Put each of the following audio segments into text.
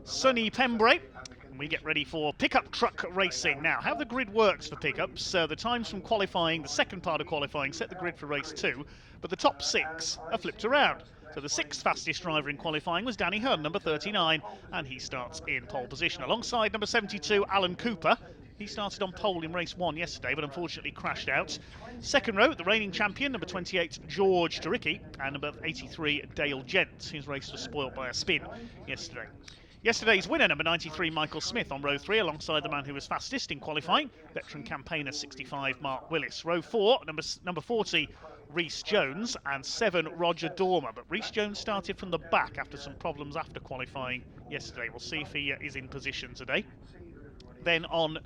sunny Pembrey. And we get ready for pickup truck racing. Now, how the grid works for pickups, the times from qualifying, the second part of qualifying, set the grid for race 2, but the top 6 are flipped around. So the 6th fastest driver in qualifying was Danny Hunn, number 39, and he starts in pole position. Alongside number 72, Alan Cooper. He started on pole in race 1 yesterday, but unfortunately crashed out. Second row, the reigning champion, number 28, George Turicki, and number 83, Dale Gent, whose race was spoilt by a spin yesterday. Yesterday's winner, number 93, Michael Smith, on row 3, alongside the man who was fastest in qualifying, veteran campaigner 65, Mark Willis. Row 4, number 40, Rhys Jones, and 7, Roger Dormer. But Rhys Jones started from the back after some problems after qualifying yesterday. We'll see if he is in position today. Then on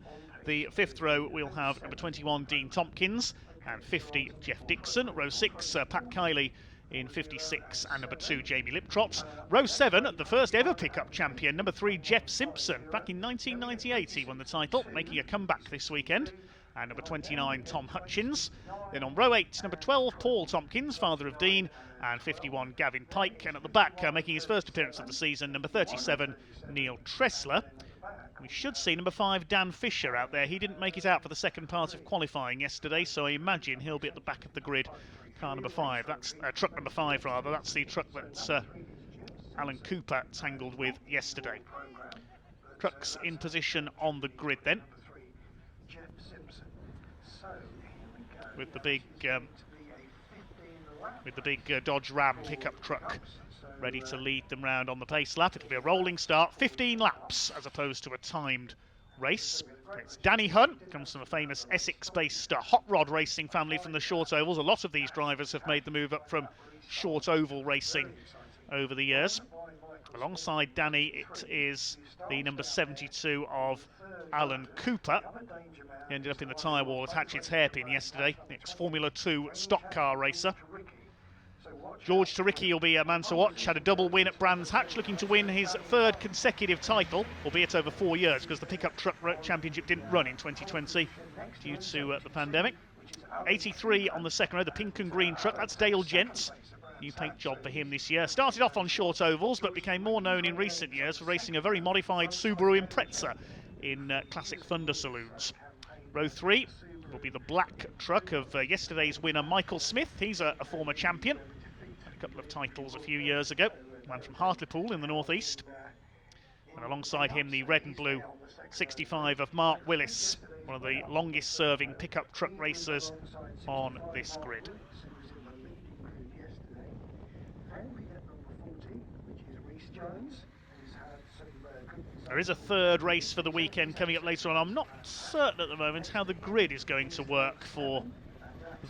the 5th row, we'll have number 21, Dean Tompkins, and 50, Jeff Dixon. Row 6, Pat Kiley in 56, and number 2, Jamie Liptrot. Row 7, the first ever pickup champion, number 3, Jeff Simpson. Back in 1998, he won the title, making a comeback this weekend. And number 29, Tom Hutchins. Then on row 8, number 12, Paul Tompkins, father of Dean, and 51, Gavin Pike. And at the back, making his first appearance of the season, number 37, Neil Tressler. We should see number 5, Dan Fisher, out there. He didn't make it out for the second part of qualifying yesterday, so I imagine he'll be at the back of the grid. Car number 5, that's truck number 5 rather. That's the truck that Alan Cooper tangled with yesterday. Trucks in position on the grid then, with the big Dodge Ram pickup truck ready to lead them round on the pace lap. It'll be a rolling start, 15 laps as opposed to a timed race. It's Danny Hunn, comes from a famous Essex-based hot rod racing family from the short ovals. A lot of these drivers have made the move up from short oval racing over the years. Alongside Danny, it is the number 72 of Alan Cooper. He ended up in the tyre wall at Hatchett's Hairpin yesterday, ex-Formula 2 stock car racer. George Turicki will be a man to watch. Had a double win at Brands Hatch, looking to win his 3rd consecutive title, albeit over 4 years, because the pickup truck championship didn't run in 2020 due to the pandemic. 83 on the 2nd row, the pink and green truck. That's Dale Gent. New paint job for him this year. Started off on short ovals, but became more known in recent years for racing a very modified Subaru Impreza in classic Thunder saloons. Row 3 will be the black truck of yesterday's winner, Michael Smith. He's a former champion. A couple of titles a few years ago. One from Hartlepool in the northeast. And alongside him, the red and blue 65 of Mark Willis, one of the longest serving pickup truck racers on this grid. There is a 3rd race for the weekend coming up later on. I'm not certain at the moment how the grid is going to work for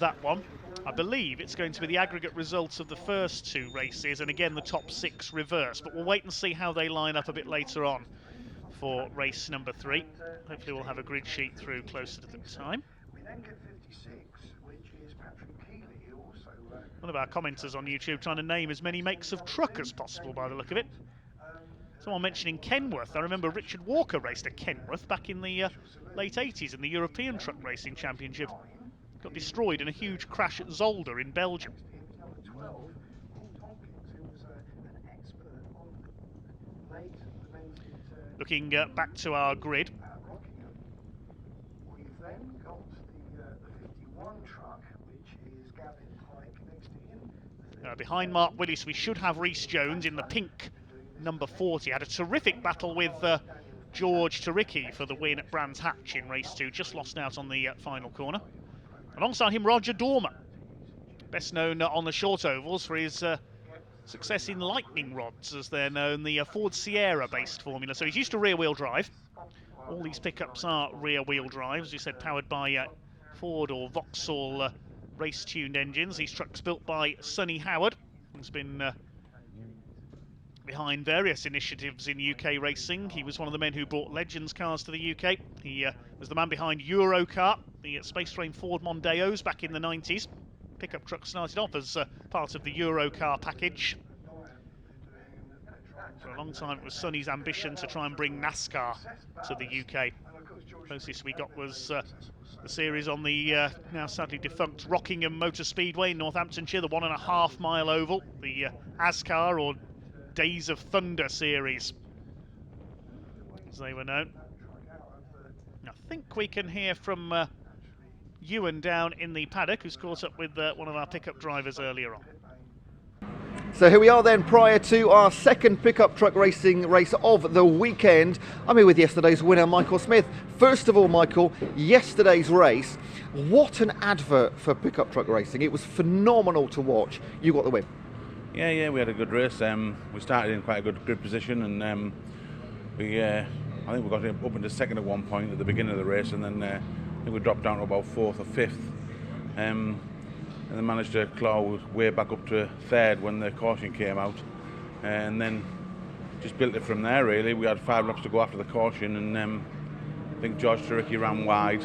that one. I believe it's going to be the aggregate results of the first 2 races, and again the top 6 reverse, but we'll wait and see how they line up a bit later on for race number 3. Hopefully we'll have a grid sheet through closer to the time. One of our commenters on YouTube trying to name as many makes of truck as possible by the look of it. Someone mentioning Kenworth. I remember Richard Walker raced a Kenworth back in the late 80s in the European Truck Racing Championship. Got destroyed in a huge crash at Zolder in Belgium. Looking back to our grid. Behind Mark Willis, we should have Rhys Jones in the pink number 40. Had a terrific battle with George Turicki for the win at Brands Hatch in race 2. Just lost out on the final corner. Alongside him, Roger Dormer, best known on the short ovals for his success in lightning rods, as they're known, the Ford Sierra-based formula. So he's used to rear-wheel drive. All these pickups are rear-wheel drive, as you said, powered by Ford or Vauxhall race-tuned engines. These trucks built by Sonny Howard, who's been behind various initiatives in UK racing. He was one of the men who brought Legends cars to the UK. He was the man behind Eurocar, the space frame Ford Mondeos back in the 90s. Pickup truck started off as part of the Eurocar package. For a long time it was Sonny's ambition to try and bring NASCAR to the UK. Closest we got was the series on the now sadly defunct Rockingham Motor Speedway in Northamptonshire, the 1.5 mile oval, the ASCAR or Days of Thunder series. as they were known. I think we can hear from Ewan down in the paddock, who's caught up with one of our pickup drivers earlier on. So here we are then, prior to our second pickup truck racing race of the weekend. I'm here with yesterday's winner, Michael Smith. First of all, Michael, yesterday's race, what an advert for pickup truck racing. It was phenomenal to watch. You got the win. Yeah, we had a good race. We started in quite a good position, and I think we got up into second at one point at the beginning of the race, and then I think we dropped down to about fourth or fifth. And then managed to claw way back up to third when the caution came out, and then just built it from there really. We had 5 laps to go after the caution, and I think George Turicki ran wide,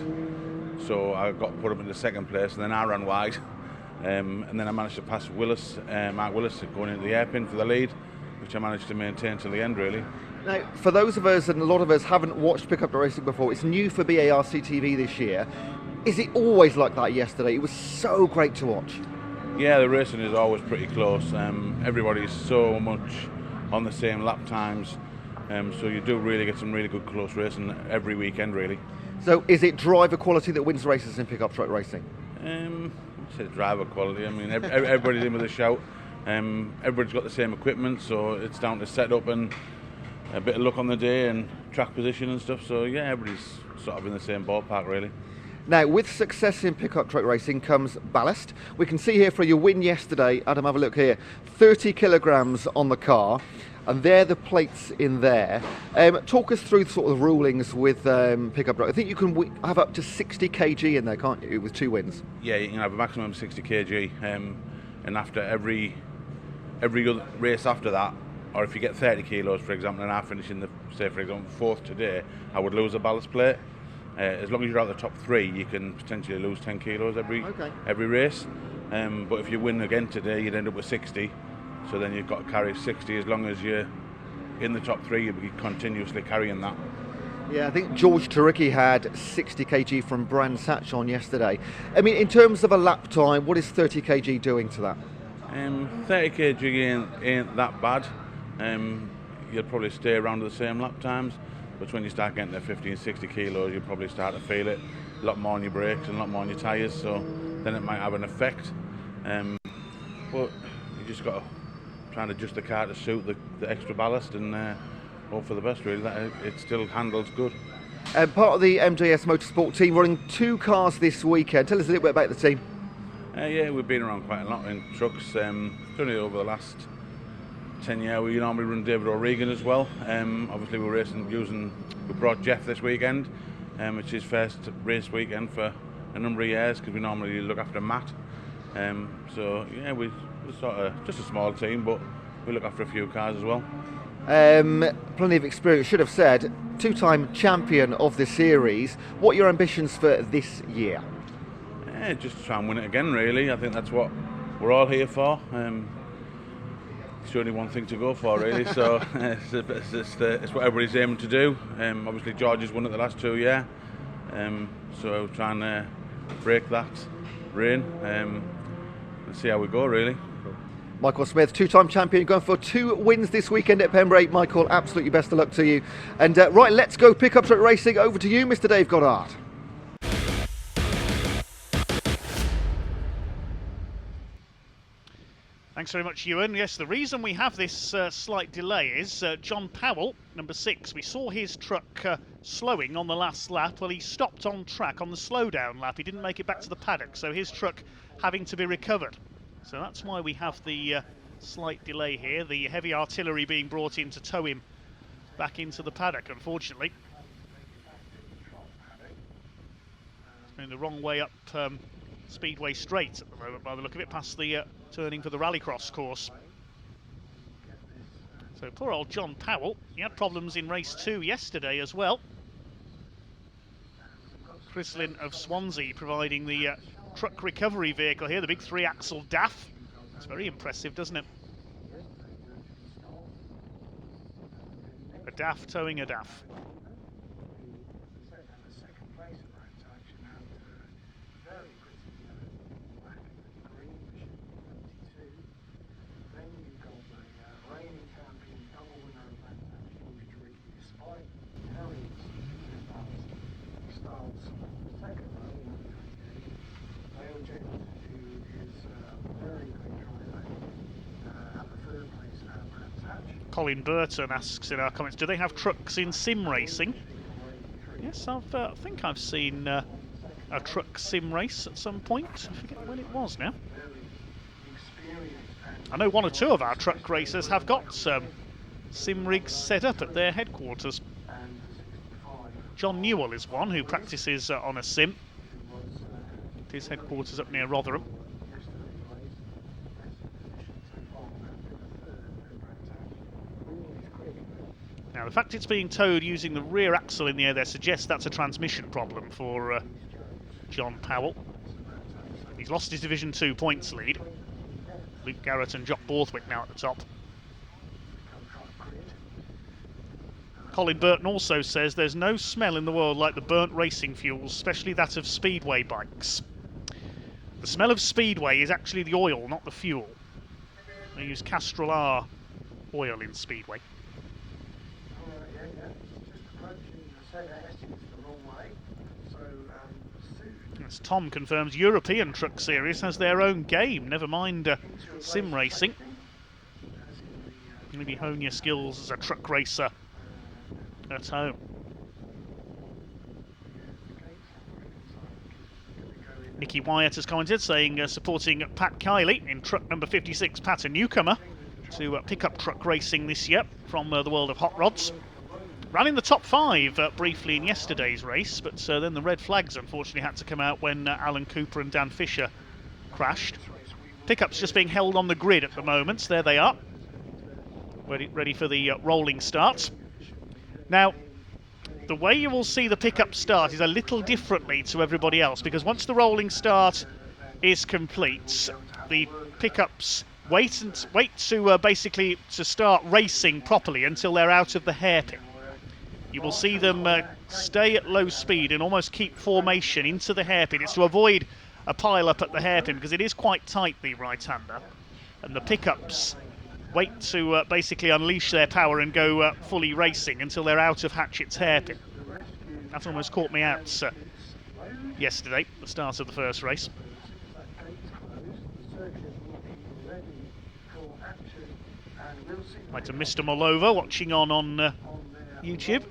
so I got put up into second place, and then I ran wide, and then I managed to pass Mark Willis going into the hairpin for the lead, which I managed to maintain till the end really. Now, for those of us, and a lot of us haven't watched pickup truck racing before, it's new for BARC TV this year. Is it always like that yesterday? It was so great to watch. Yeah, the racing is always pretty close. Everybody's so much on the same lap times, so you do really get some really good close racing every weekend really. So is it driver quality that wins races in pickup truck racing? I say driver quality. I mean, everybody's in with a shout. Everybody's got the same equipment, so it's down to setup and a bit of luck on the day and track position and stuff. So yeah, everybody's sort of in the same ballpark really. Now, with success in pickup truck racing comes ballast. We can see here for your win yesterday, Adam, have a look here, 30 kilograms on the car, and they're the plates in there. Talk us through sort of the rulings with pickup truck. I think you can have up to 60 kg in there, can't you, with 2 wins? Yeah, you can have a maximum of 60 kg, and after every other race after that, or if you get 30 kilos, for example, and I finish in the, say for example, 4th today, I would lose a ballast plate. As long as you're out the top 3, you can potentially lose 10 kilos every race. But if you win again today, you'd end up with 60. So then you've got to carry 60. As long as you're in the top 3, you'll be continuously carrying that. Yeah, I think George Turicki had 60 kg from Brands Hatch on yesterday. I mean, in terms of a lap time, what is 30 kg doing to that? 30 kg ain't that bad. You'll probably stay around the same lap times. But when you start getting to 50 and 60 kilos, you probably start to feel it a lot more on your brakes and a lot more on your tyres, so then it might have an effect. But you just got to try and adjust the car to suit the extra ballast and hope for the best really, that it still handles good. Part of the MJS Motorsport team running 2 cars this weekend. Tell us a little bit about the team. Yeah, we've been around quite a lot in trucks, certainly over the last 10 years. We normally run David O'Regan as well. Obviously we're racing we brought Jeff this weekend, which is his first race weekend for a number of years, because we normally look after Matt. So yeah, we're sort of just a small team, but we look after a few cars as well. Plenty of experience, should have said, 2-time champion of the series. What are your ambitions for this year? Yeah, just to try and win it again really. I think that's what we're all here for. It's only one thing to go for really, so it's what everybody's aiming to do. Obviously George has won it the last 2 years, so we're trying to break that reign and see how we go really. Michael Smith, 2-time champion, going for 2 wins this weekend at Pembrey. Michael, absolutely best of luck to you. And right, let's go pickup truck racing. Over to you, Mr. Dave Goddard. Thanks very much, Ewan. Yes, the reason we have this slight delay is John Powell, number 6. We saw his truck slowing on the last lap. Well, he stopped on track on the slowdown lap. He didn't make it back to the paddock, so his truck having to be recovered. So that's why we have the slight delay here. The heavy artillery being brought in to tow him back into the paddock, unfortunately. It's going the wrong way up Speedway Straight at the moment, by the look of it, past the turning for the Rallycross course. So poor old John Powell, he had problems in race 2 yesterday as well. Chrislin of Swansea providing the truck recovery vehicle here, the big 3-axle DAF. It's very impressive, doesn't it? A DAF towing a DAF. Colin Burton asks in our comments, do they have trucks in sim racing? Yes, I think I've seen a truck sim race at some point. I forget when it was now. I know one or two of our truck racers have got sim rigs set up at their headquarters. John Newell is one who practices on a sim. His headquarters up near Rotherham. Now, the fact it's being towed using the rear axle in the air there suggests that's a transmission problem for John Powell. He's lost his Division 2 points lead. Luke Garrett and Jock Borthwick now at the top. Colin Burton also says there's no smell in the world like the burnt racing fuels, especially that of speedway bikes. The smell of speedway is actually the oil, not the fuel. They use Castrol R oil in speedway. As Tom confirms, European Truck Series has their own game, never mind sim racing. Maybe hone your skills as a truck racer at home. Nicky Wyatt has commented, saying supporting Pat Kiley in truck number 56. Pat, a newcomer to pickup truck racing this year from the world of hot rods. Ran in the top 5 briefly in yesterday's race, but then the red flags unfortunately had to come out when Alan Cooper and Dan Fisher crashed. Pickups just being held on the grid at the moment. There they are, ready for the rolling start. Now, the way you will see the pickup start is a little differently to everybody else, because once the rolling start is complete, the pickups wait to basically to start racing properly until they're out of the hairpin. You will see them stay at low speed and almost keep formation into the hairpin. It's to avoid a pile-up at the hairpin because it is quite tight, the right-hander. And the pickups wait to basically unleash their power and go fully racing until they're out of Hatchett's hairpin. That almost caught me out yesterday, the start of the first race. Right to Mr. Molova watching on YouTube.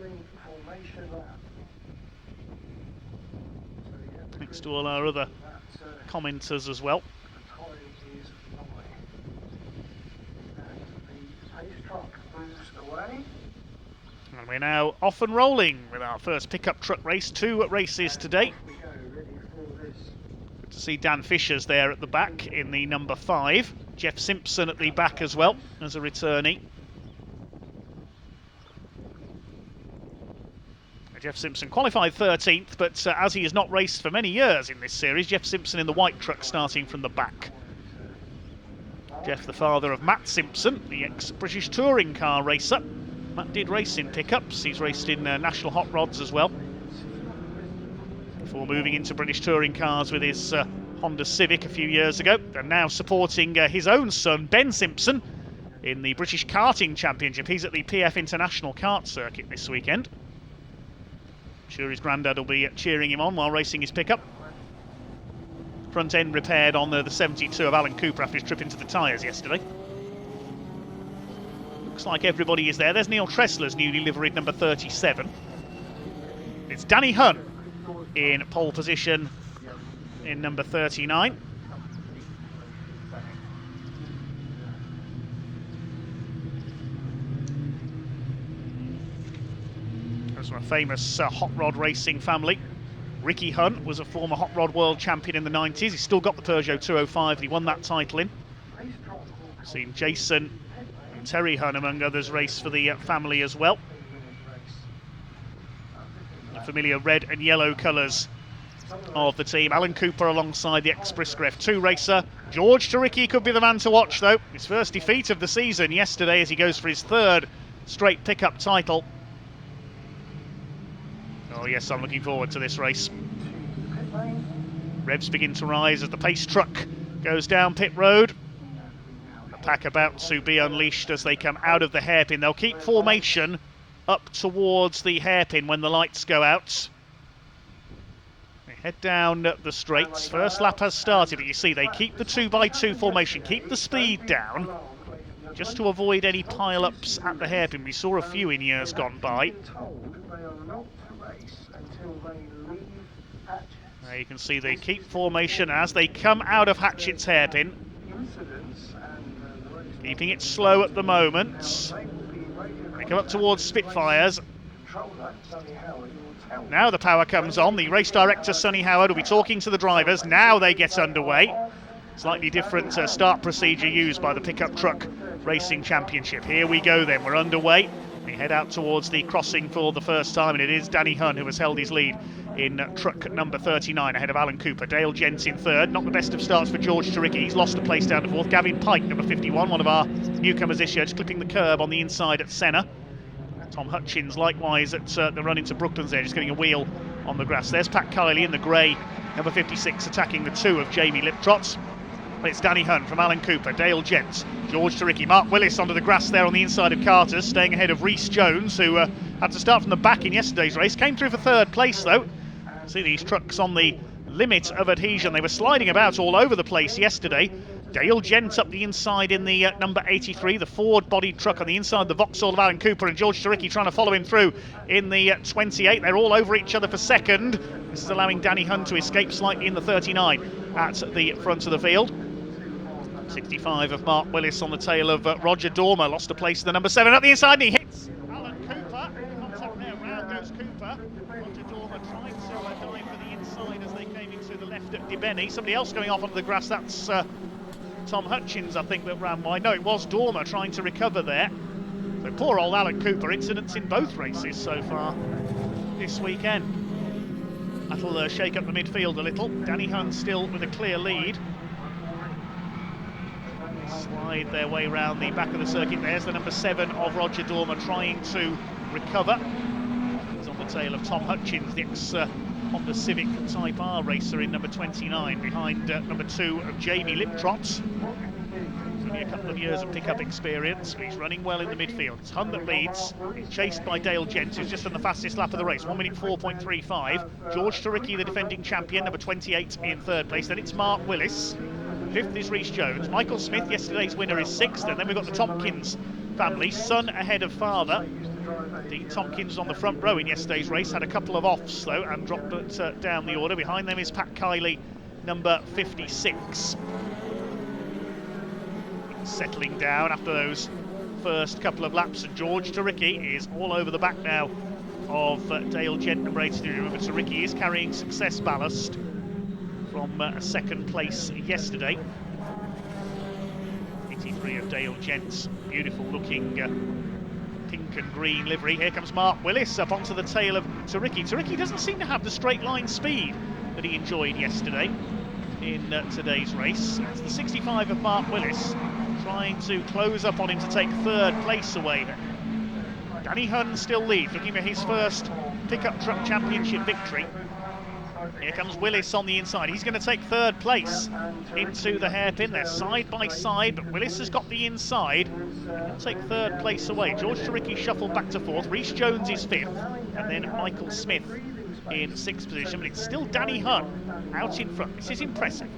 Thanks to all our other commenters as well. And we're now off and rolling with our first pickup truck race. 2 races today. Good to see Dan Fisher's there at the back in the number 5. Jeff Simpson at the back as well as a returnee. Jeff Simpson qualified 13th, but as he has not raced for many years in this series, Jeff Simpson in the white truck starting from the back. Jeff, the father of Matt Simpson, the ex-British touring car racer. Matt did race in pickups, he's raced in national hot rods as well, before moving into British touring cars with his Honda Civic a few years ago, and now supporting his own son, Ben Simpson, in the British Karting Championship. He's at the PF International Kart Circuit this weekend. I'm sure his granddad will be cheering him on while racing his pickup. Front end repaired on the 72 of Alan Cooper after his trip into the tyres yesterday. Looks like everybody is there. There's Neil Tressler's newly liveried number 37. It's Danny Hunn in pole position in number 39. From a famous hot rod racing family. Ricky Hunn was a former hot rod world champion in the 90s. He's still got the Peugeot 205 that he won that title in. We've seen Jason and Terry Hunn, among others, race for the family as well. The familiar red and yellow colours of the team. Alan Cooper alongside the ex-Brisker F2 racer. George Taricki could be the man to watch, though. His first defeat of the season yesterday as he goes for his 3rd straight pickup title. Oh yes, I'm looking forward to this race. Revs begin to rise as the pace truck goes down pit road. The pack about to be unleashed as they come out of the hairpin. They'll keep formation up towards the hairpin when the lights go out. Head down the straights. First lap has started, but you see they keep the 2x2 formation, keep the speed down, just to avoid any pile-ups at the hairpin. We saw a few in years gone by. There you can see they keep formation as they come out of Hatchett's hairpin. Keeping it slow at the moment. They come up towards Spitfires. Now the power comes on. The race director, Sonny Howard, will be talking to the drivers. Now they get underway. Slightly different start procedure used by the pickup truck racing championship. Here we go then, we're underway. We head out towards the crossing for the first time, and it is Danny Hunn who has held his lead in truck number 39 ahead of Alan Cooper. Dale Gent in third. Not the best of starts for George Turicki. He's lost a place down to fourth. Gavin Pike, number 51, one of our newcomers this year, just clipping the curb on the inside at Senna. Tom Hutchins likewise at the run into Brooklands there, just getting a wheel on the grass. There's Pat Kiley in the grey, number 56, attacking the two of Jamie Liptrot. But it's Danny Hunn from Alan Cooper, Dale Gent, George Turicki, Mark Willis onto the grass there on the inside of Carter's, staying ahead of Rhys Jones, who had to start from the back in yesterday's race. Came through for third place though. See these trucks on the limit of adhesion. They were sliding about all over the place yesterday. Dale Gent up the inside in the number 83, the Ford-bodied truck on the inside, the Vauxhall of Alan Cooper, and George Turicki trying to follow him through in the 28. They're all over each other for second. This is allowing Danny Hunn to escape slightly in the 39 at the front of the field. 65 of Mark Willis on the tail of Roger Dormer, lost a place in the number 7 at the inside, and he hits Alan Cooper. Contact there, round goes Cooper. Roger Dormer trying to dive for the inside as they came into the left at DeBenny. Somebody else going off onto the grass, that's Tom Hutchins, I think, that ran wide. No, it was Dormer trying to recover there. So poor old Alan Cooper, incidents in both races so far this weekend. That'll shake up the midfield a little. Danny Hunn still with a clear lead. Slide their way round the back of the circuit. There's the number 7 of Roger Dormer trying to recover. He's on the tail of Tom Hutchins, the ex-Honda Civic Type R racer in number 29, behind number 2 of Jamie Liptrot. Only a couple of years of pickup experience, but he's running well in the midfield. It's Hunn that leads, he's chased by Dale Gent, who's just on the fastest lap of the race, 1 minute 4.35. George Turicki, the defending champion, number 28 in third place. Then it's Mark Willis. Fifth is Rhys Jones. Michael Smith, yesterday's winner, is sixth. And then we've got the Tompkins family, son ahead of father. Dean Tompkins on the front row in yesterday's race, had a couple of offs though and dropped it down the order. Behind them is Pat Kiley, number 56. Settling down after those first couple of laps, and George Turicki is all over the back now of Dale Gent, number 83. Remember, Turicki is carrying success ballast from a second place yesterday. 83 of Dale Gent's beautiful looking pink and green livery. Here comes Mark Willis up onto the tail of Turicki. Turicki doesn't seem to have the straight line speed that he enjoyed yesterday in today's race. It's the 65 of Mark Willis trying to close up on him to take third place away. Danny Hunn still leads, looking for his first pickup truck championship victory. Here comes Willis on the inside. He's going to take third place into the hairpin. They're side by side, but Willis has got the inside. He'll take third place away. George Turicki shuffled back to fourth. Rhys Jones is fifth, and then Michael Smith in sixth position. But it's still Danny Hunn out in front. This is impressive.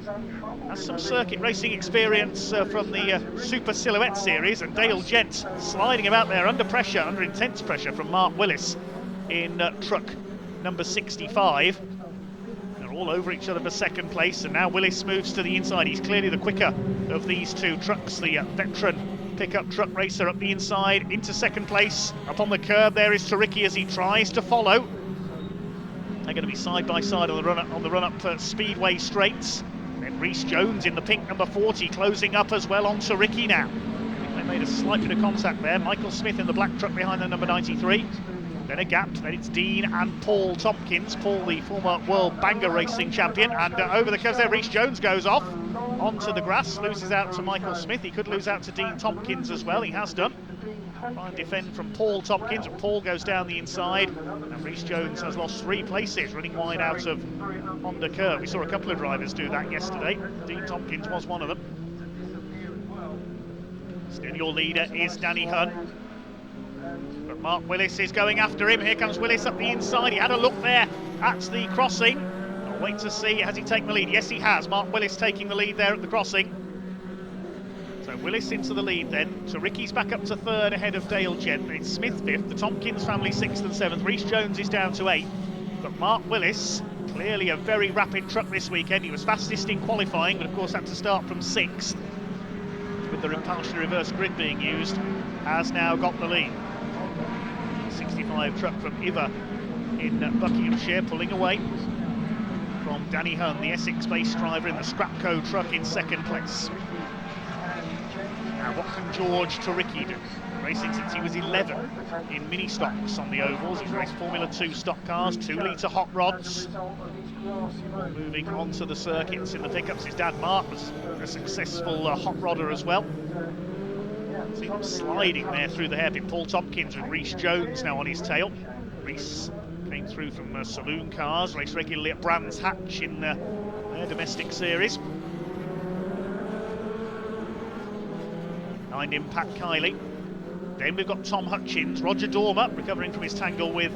Has some circuit racing experience from the Super Silhouette series, and Dale Gent sliding about there under pressure, under intense pressure from Mark Willis in truck number 65. All over each other for second place, and now Willis moves to the inside. He's clearly the quicker of these two trucks. The veteran pickup truck racer up the inside into second place. Up on the curb there is Turicki as he tries to follow. They're going to be side by side on the run up Speedway straights. Then Rhys Jones in the pink number 40 closing up as well on Turicki now. I think they made a slight bit of contact there. Michael Smith in the black truck behind the number 93. Then a gap, then it's Dean and Paul Tompkins. Paul, the former World Banger Racing champion, and over the curves there, Rhys Jones goes off onto the grass, loses out to Michael Smith. He could lose out to Dean Tompkins as well, he has done. Try and defend from Paul Tompkins, but Paul goes down the inside, and Rhys Jones has lost 3 places, running wide out of Honda Curve. We saw a couple of drivers do that yesterday. Dean Tompkins was one of them. Still your leader is Danny Hunn. But Mark Willis is going after him. Here comes Willis up the inside. He had a look there at the crossing. I'll wait to see, has he taken the lead? Yes, he has. Mark Willis taking the lead there at the crossing. So Willis into the lead then. So Ricky's back up to third ahead of Dale Gent. It's Smith fifth, the Tompkins family sixth and seventh. Rhys Jones is down to eighth. But Mark Willis, clearly a very rapid truck this weekend. He was fastest in qualifying, but of course had to start from sixth. With the partially reversed grid being used, has now got the lead. 65 truck from Iver in Buckinghamshire, pulling away from Danny Hunn, the Essex-based driver in the Scrapco truck in second place. Now what can George Turicki do? Racing since he was 11 in mini stocks on the ovals. He's raced Formula 2 stock cars, 2-litre hot rods. Moving on to the circuits in the pickups. His dad Mark was a successful hot rodder as well. See him sliding there through the hairpin. Paul Tompkins with Rhys Jones now on his tail. Rhys came through from saloon cars, raced regularly at Brands Hatch in their domestic series. Behind him, Pat Kiley. Then we've got Tom Hutchins, Roger Dormer recovering from his tangle with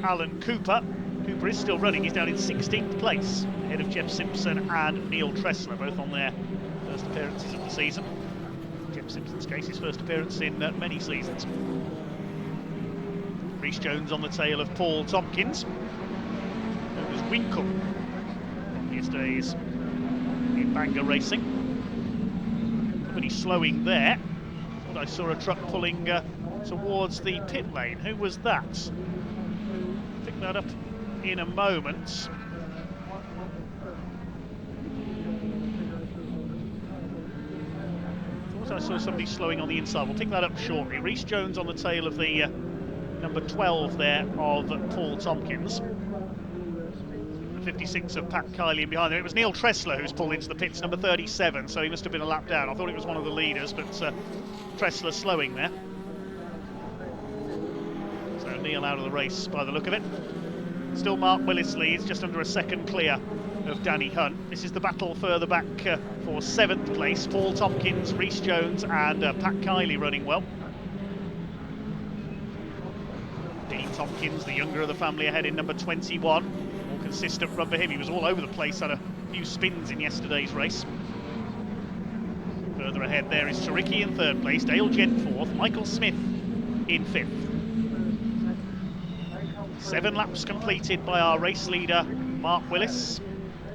Alan Cooper. Cooper is still running, he's down in 16th place, ahead of Jeff Simpson and Neil Tressler, both on their first appearances of the season. Jeff Simpson's case, his first appearance in many seasons. Rhys Jones on the tail of Paul Tompkins, known as Winkle from his days in Bangor Racing. Somebody slowing there. I saw a truck pulling towards the pit lane. Who was that? Pick that up in a moment. Thought I saw somebody slowing on the inside. We'll pick that up shortly. Rhys Jones on the tail of the number 12 there of Paul Tompkins. 56 of Pat Kiley in behind there. It was Neil Tressler who's pulled into the pits, number 37, so he must have been a lap down. I thought it was one of the leaders, but Tressler slowing there. So Neil out of the race by the look of it. Still Mark Willis leads, just under a second clear of Danny Hunn. This is the battle further back for 7th place. Paul Tompkins, Rhys Jones and Pat Kiley running well. Dean Tompkins, the younger of the family, ahead in number 21. Consistent run for him. He was all over the place, had a few spins in yesterday's race. Further ahead there is Turicki in 3rd place, Dale Gent 4th, Michael Smith in 5th. 7 laps completed by our race leader Mark Willis.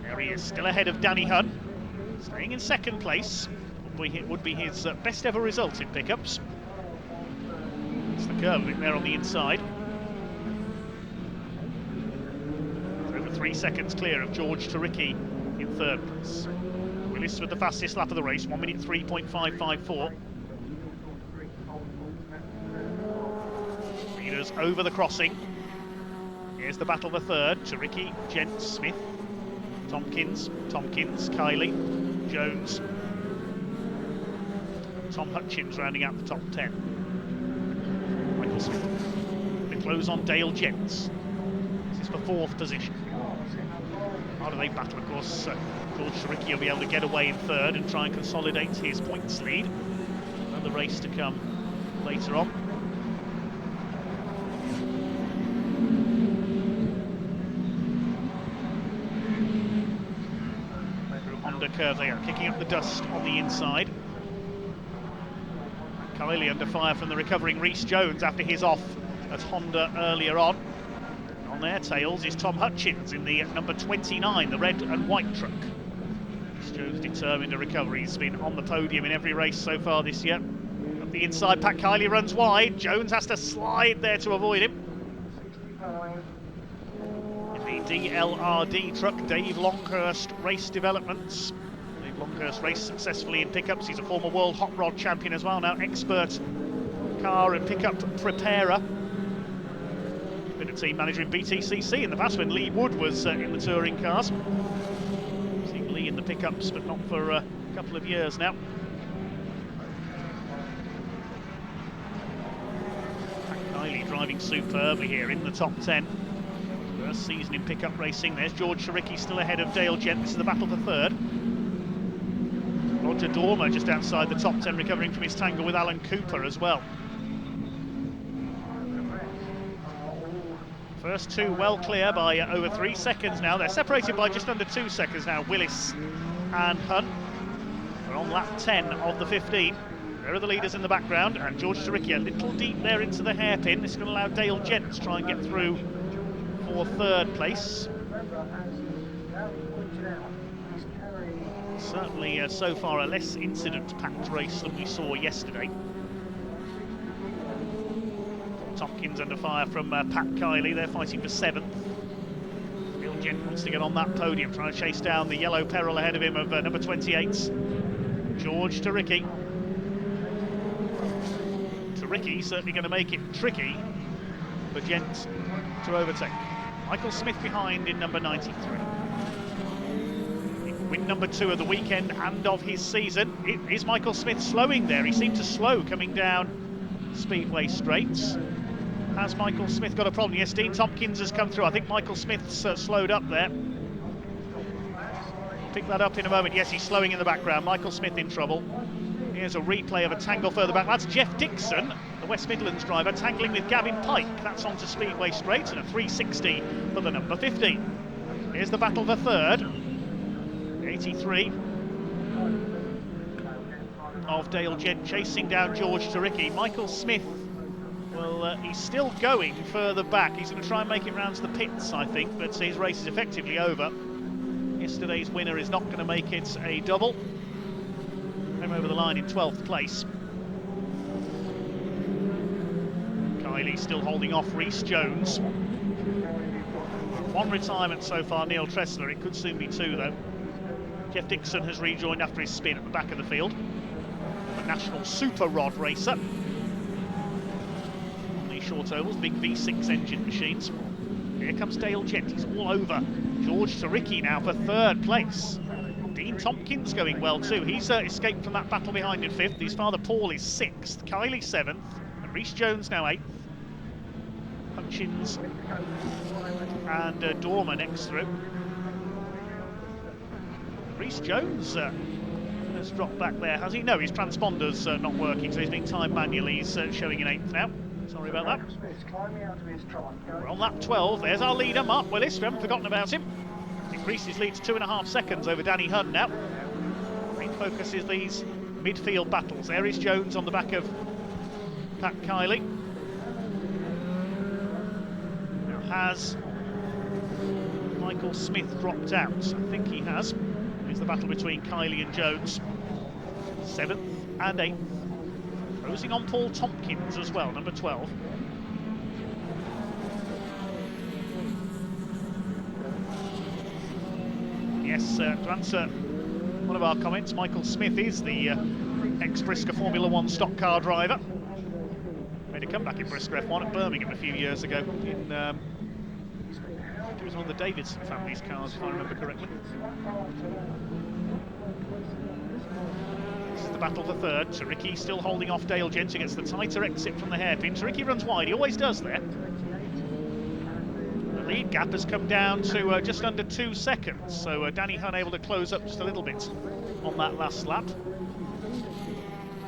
There he is, still ahead of Danny Hunn, staying in 2nd place. Would be his best ever result in pickups. It's the curve in there on the inside. 3 seconds clear of George Turicki in 3rd place. Willis with the fastest lap of the race, 1 minute 3.554. Leaders over the crossing. Here's the battle for 3rd. Turicki, Gent, Smith, Tompkins, Kiley, Jones. Tom Hutchins rounding out the top 10. Michael Smith. They close on Dale Gents. This is for 4th position. How do they battle? Of course, George Turicki will be able to get away in 3rd and try and consolidate his points lead. Another race to come later on. Through Honda curve they are, kicking up the dust on the inside. Kiley under fire from the recovering Rhys Jones after his off at Honda earlier on. On their tails is Tom Hutchins in the number 29, the red and white truck. Rhys Jones determined to recover. He's been on the podium in every race so far this year. Up the inside, Pat Kiley runs wide. Jones has to slide there to avoid him. In the DLRD truck, Dave Longhurst Race Developments. Dave Longhurst raced successfully in pickups. He's a former world hot rod champion as well, now expert car and pickup preparer. Been a team manager in BTCC in the past when Lee Wood was in the touring cars. Seen Lee in the pickups, but not for a couple of years now. Kiley driving superbly here in the top 10. First season in pickup racing. There's George Turicki still ahead of Dale Gent. This is the battle for 3rd. Roger Dormer just outside the top 10, recovering from his tangle with Alan Cooper as well. First two well clear by over 3 seconds now. They're separated by just under 2 seconds now. Willis and Hunt are on lap 10 of the 15. There are the leaders in the background, and George Turicki a little deep there into the hairpin. This is going to allow Dale Gent to try and get through for third place. Certainly so far a less incident-packed race than we saw yesterday. Tompkins under fire from Pat Kiley. They're fighting for 7th. Dale Gent wants to get on that podium, trying to chase down the yellow peril ahead of him of number 28, George Turicki. Turicki certainly going to make it tricky for Gent to overtake. Michael Smith behind in number 93. Win number 2 of the weekend and of his season. It is Michael Smith slowing there. He seemed to slow coming down Speedway straights. Has Michael Smith got a problem? Yes, Dean Tompkins has come through. I think Michael Smith's slowed up there. Pick that up in a moment. Yes, he's slowing in the background. Michael Smith in trouble. Here's a replay of a tangle further back. That's Jeff Dixon, the West Midlands driver, tangling with Gavin Pike. That's onto Speedway straights and a 360 for the number 15. Here's the battle for third. 83 of Dale Gent chasing down George Turicki. Michael Smith, well, he's still going further back. He's going to try and make it round to the pits, I think, but his race is effectively over. Yesterday's winner is not going to make it a double. Came over the line in 12th place. Kiley still holding off Rhys Jones. 1 retirement so far, Neil Tressler. It could soon be 2, though. Jeff Dixon has rejoined after his spin at the back of the field. A national super rod racer. On these short ovals, big V6 engine machines. Here comes Dale Gent. He's all over George Turicki now for third place. Dean Tompkins going well too. He's escaped from that battle behind in 5th. His father Paul is 6th. Kiley 7th. And Rhys Jones now 8th. Hutchins and Dormer next through. Rhys Jones has dropped back there, has he? No, his transponder's not working, so he's being timed manually. He's showing in 8th now. Sorry about that. We're on lap 12. There's our leader, Mark Willis. We haven't forgotten about him. Increased his lead to 2.5 seconds over Danny Hunt now. Main focus is these midfield battles. There is Jones on the back of Pat Kiley. Now, has Michael Smith dropped out? I think he has. Here's the battle between Kiley and Jones. 7th and 8th. Closing on Paul Tompkins as well, number 12. Yes, to answer one of our comments, Michael Smith is the ex-Brisker Formula 1 stock car driver. Made a comeback in Brisker F1 at Birmingham a few years ago. It was one of the Davidson family's cars, if I remember correctly. This is the battle for third. Turicki still holding off Dale Gent, who gets the tighter exit from the hairpin. Turicki runs wide, he always does there. The lead gap has come down to just under 2 seconds, so Danny Hunt able to close up just a little bit on that last lap.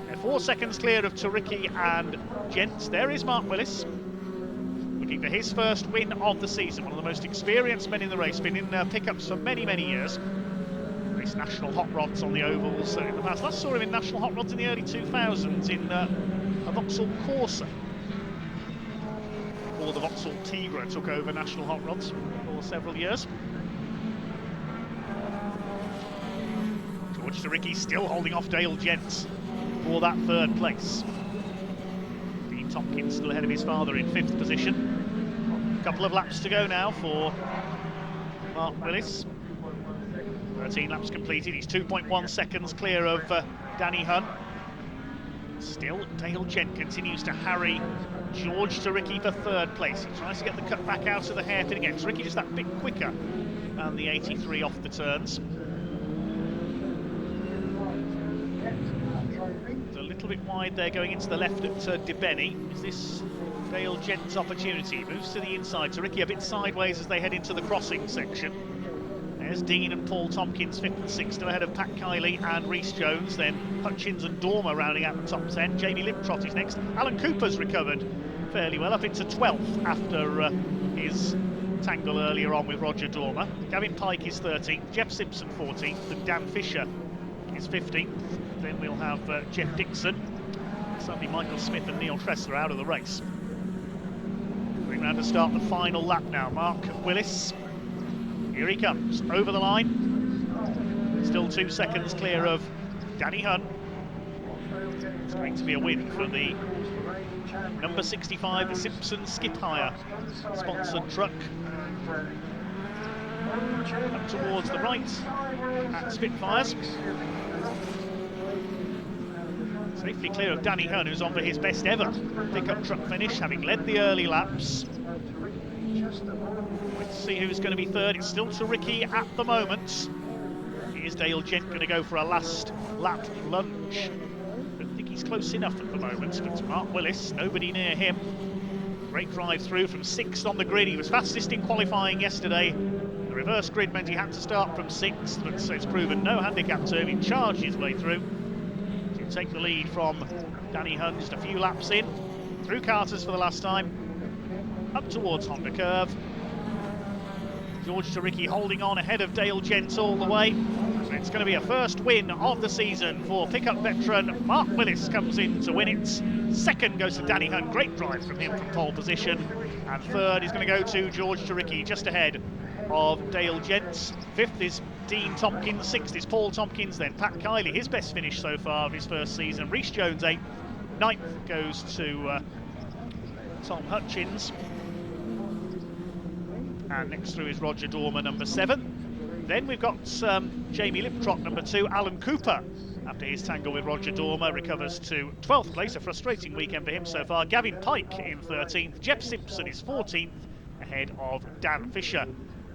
They're 4 seconds clear of Turicki and Gent. There is Mark Willis, looking for his first win of the season. One of the most experienced men in the race, been in pickups for many, many years. Raced national hot rods on the ovals in the past. Last saw him in national hot rods in the early 2000s in a Vauxhall Corsa. Before the Vauxhall Tigra took over national hot rods for several years. George Turicki still holding off Dale Gent for that third place. Dean Tompkins still ahead of his father in 5th position. A couple of laps to go now for Mark Willis. 13 laps completed. He's 2.1 seconds clear of Danny Hunt. Still, Dale Gent continues to harry George Turicki for third place. He tries to get the cut back out of the hairpin again. Turicki just that bit quicker than the 83 off the turns. It's a little bit wide there going into the left at Debeni. Is this Dale Gent's opportunity? Moves to the inside. Turicki a bit sideways as they head into the crossing section. There's Dean and Paul Tompkins, 5th and 6th, still ahead of Pat Kiley and Rhys Jones. Then Hutchins and Dormer rounding out the top 10. Jamie Liptrot is next. Alan Cooper's recovered fairly well, up into 12th after his tangle earlier on with Roger Dormer. Gavin Pike is 13th, Jeff Simpson 14th, and Dan Fisher is 15th. Then we'll have Jeff Dixon. Suddenly Michael Smith and Neil Tressler out of the race. Going round to start the final lap now. Mark Willis. Here he comes, over the line. Still 2 seconds clear of Danny Hunt. It's going to be a win for the number 65, the Simpson Skip Hire sponsored truck. Up towards the right at Spitfires. Safely clear of Danny Hunt, who's on for his best ever pickup truck finish, having led the early laps. Let's see who's going to be third. It's still to Ricky at the moment. Here's Dale Gent going to go for a last lap lunge. Don't think he's close enough at the moment, but Mark Willis, nobody near him. Great drive through from 6th on the grid. He was fastest in qualifying yesterday. The reverse grid meant he had to start from 6th, but it's proven no handicap to him. He charged his way through to take the lead from Danny Hunt just a few laps in. Through Carter's for the last time. Up towards Honda Curve. George Taricki holding on ahead of Dale Gent all the way. And it's going to be a first win of the season for pickup veteran Mark Willis. Comes in to win it. Second goes to Danny Hunt. Great drive from him from pole position. And third is going to go to George Taricki, just ahead of Dale Gent. Fifth is Dean Tompkins. Sixth is Paul Tompkins. Then Pat Kiley, his best finish so far of his first season. Rhys Jones 8th. 9th goes to Tom Hutchins. And next through is Roger Dormer, number 7. Then we've got Jamie Liptrot, number 2. Alan Cooper, after his tangle with Roger Dormer, recovers to 12th place. A frustrating weekend for him so far. Gavin Pike in 13th. Jeff Simpson is 14th, ahead of Dan Fisher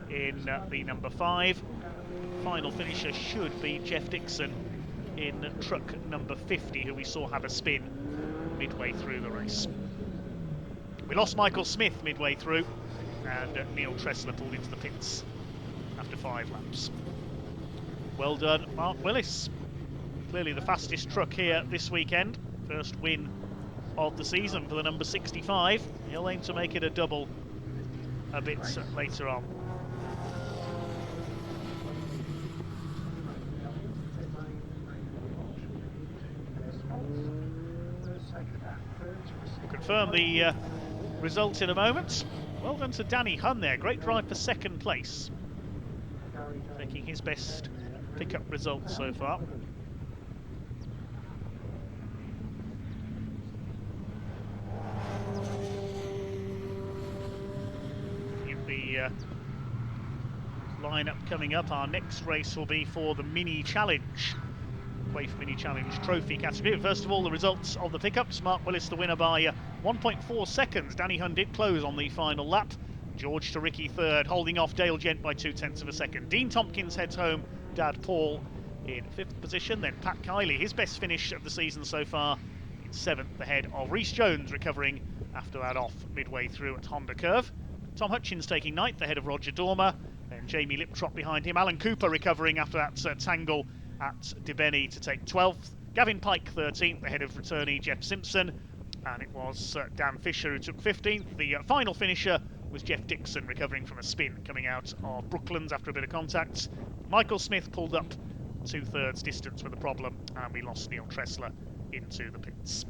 in the number 5. Final finisher should be Jeff Dixon in truck number 50, who we saw have a spin midway through the race. We lost Michael Smith midway through, and Neil Tressler pulled into the pits after 5 laps. Well done, Mark Willis. Clearly the fastest truck here this weekend. First win of the season for the number 65. He'll aim to make it a double a bit later on. We'll confirm the result in a moment. Well done to Danny Hunt there. Great drive for 2nd place. Taking his best pickup result so far. In the lineup coming up, our next race will be for the Mini Challenge. Waif Mini Challenge Trophy category. But first of all, the results of the pickups. Mark Willis the winner by 1.4 seconds. Danny Hunt did close on the final lap. George Taricki third, holding off Dale Gent by 0.2 of a second. Dean Tompkins heads home. Dad Paul in 5th position. Then Pat Kiley, his best finish of the season so far, in 7th, ahead of Rhys Jones, recovering after that off midway through at Honda Curve. Tom Hutchins taking 9th, ahead of Roger Dormer. Then Jamie Liptrot behind him. Alan Cooper recovering after that tangle at Debeny to take 12th. Gavin Pike 13th, ahead of returnee Jeff Simpson. And it was Dan Fisher who took 15th. The final finisher was Jeff Dixon, recovering from a spin coming out of Brooklands after a bit of contact. Michael Smith pulled up 2/3 distance with a problem, and we lost Neil Tressler into the pits.